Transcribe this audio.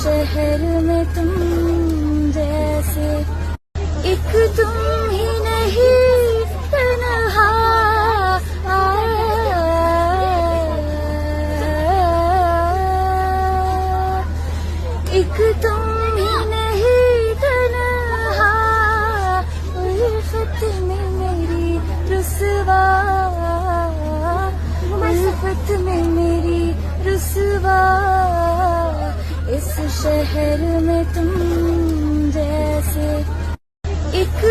शहर में तुम जैसे एक तुम ही नहीं तन्हा एक तुम ही नहीं तन्हा उल्फत में मेरी रुसवा उल्फत में मेरी रुसवा इस शहर में तुम